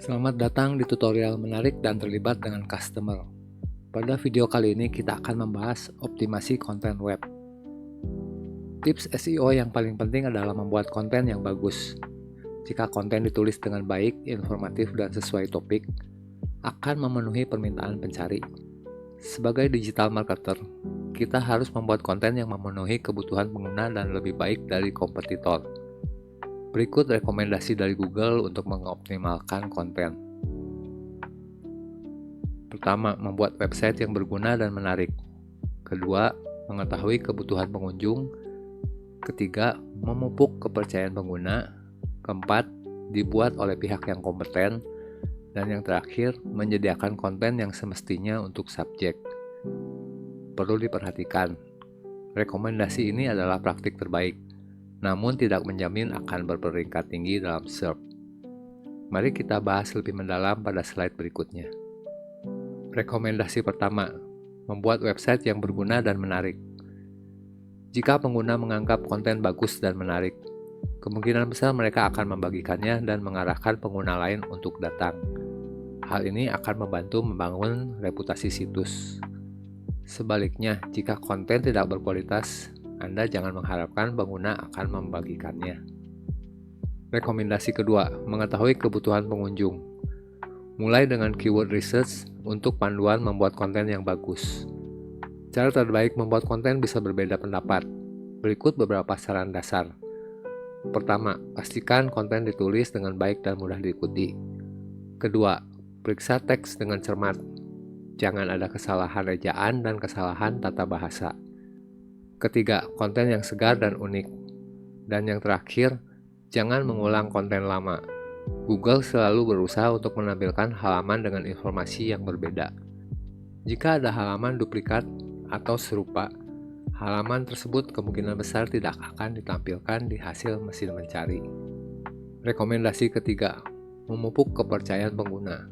Selamat datang di tutorial menarik dan terlibat dengan customer. Pada video kali ini kita akan membahas optimasi konten web. Tips SEO yang paling penting adalah membuat konten yang bagus. Jika konten ditulis dengan baik, informatif, dan sesuai topik, akan memenuhi permintaan pencari. Sebagai digital marketer, kita harus membuat konten yang memenuhi kebutuhan pengguna dan lebih baik dari kompetitor. Berikut rekomendasi dari Google untuk mengoptimalkan konten. Pertama, membuat website yang berguna dan menarik. Kedua, mengetahui kebutuhan pengunjung. Ketiga, memupuk kepercayaan pengguna. Keempat, dibuat oleh pihak yang kompeten. Dan yang terakhir, menyediakan konten yang semestinya untuk subjek. Perlu diperhatikan, rekomendasi ini adalah praktik terbaik, namun tidak menjamin akan berperingkat tinggi dalam SERP. Mari kita bahas lebih mendalam pada slide berikutnya. Rekomendasi pertama, membuat website yang berguna dan menarik. Jika pengguna menganggap konten bagus dan menarik, kemungkinan besar mereka akan membagikannya dan mengarahkan pengguna lain untuk datang. Hal ini akan membantu membangun reputasi situs. Sebaliknya, jika konten tidak berkualitas, Anda jangan mengharapkan pengguna akan membagikannya. Rekomendasi kedua, mengetahui kebutuhan pengunjung. Mulai dengan keyword research untuk panduan membuat konten yang bagus. Cara terbaik membuat konten bisa berbeda pendapat. Berikut beberapa saran dasar. Pertama, pastikan konten ditulis dengan baik dan mudah diikuti. Kedua, periksa teks dengan cermat. Jangan ada kesalahan ejaan dan kesalahan tata bahasa. Ketiga, konten yang segar dan unik. Dan yang terakhir, jangan mengulang konten lama. Google selalu berusaha untuk menampilkan halaman dengan informasi yang berbeda. Jika ada halaman duplikat atau serupa, halaman tersebut kemungkinan besar tidak akan ditampilkan di hasil mesin mencari. Rekomendasi ketiga, memupuk kepercayaan pengguna.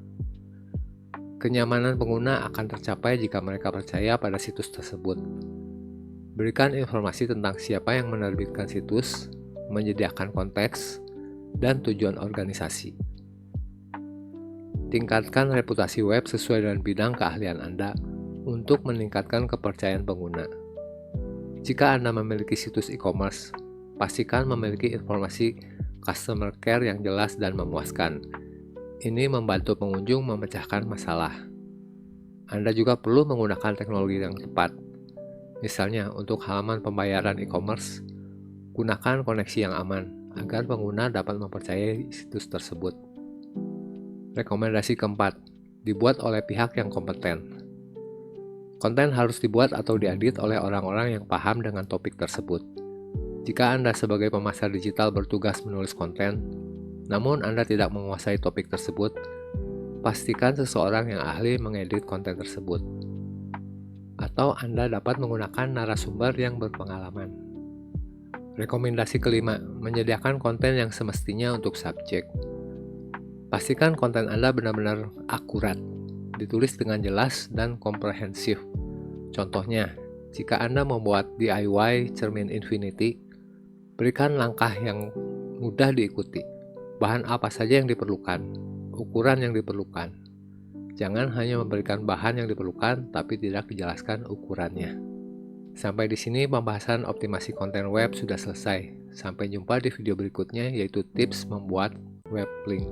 Kenyamanan pengguna akan tercapai jika mereka percaya pada situs tersebut. Berikan informasi tentang siapa yang menerbitkan situs, menyediakan konteks, dan tujuan organisasi. Tingkatkan reputasi web sesuai dengan bidang keahlian Anda untuk meningkatkan kepercayaan pengguna. Jika Anda memiliki situs e-commerce, pastikan memiliki informasi customer care yang jelas dan memuaskan. Ini membantu pengunjung memecahkan masalah. Anda juga perlu menggunakan teknologi yang tepat. Misalnya, untuk halaman pembayaran e-commerce, gunakan koneksi yang aman agar pengguna dapat mempercayai situs tersebut. Rekomendasi keempat, dibuat oleh pihak yang kompeten. Konten harus dibuat atau diedit oleh orang-orang yang paham dengan topik tersebut. Jika Anda sebagai pemasar digital bertugas menulis konten, namun Anda tidak menguasai topik tersebut, pastikan seseorang yang ahli mengedit konten tersebut. Atau Anda dapat menggunakan narasumber yang berpengalaman. Rekomendasi kelima, menyediakan konten yang semestinya untuk subjek. Pastikan konten Anda benar-benar akurat, ditulis dengan jelas dan komprehensif. Contohnya, jika Anda membuat DIY cermin infinity, berikan langkah yang mudah diikuti. Bahan apa saja yang diperlukan, ukuran yang diperlukan. Jangan hanya memberikan bahan yang diperlukan, tapi tidak dijelaskan ukurannya. Sampai di sini pembahasan optimasi konten web sudah selesai. Sampai jumpa di video berikutnya, yaitu tips membuat web link.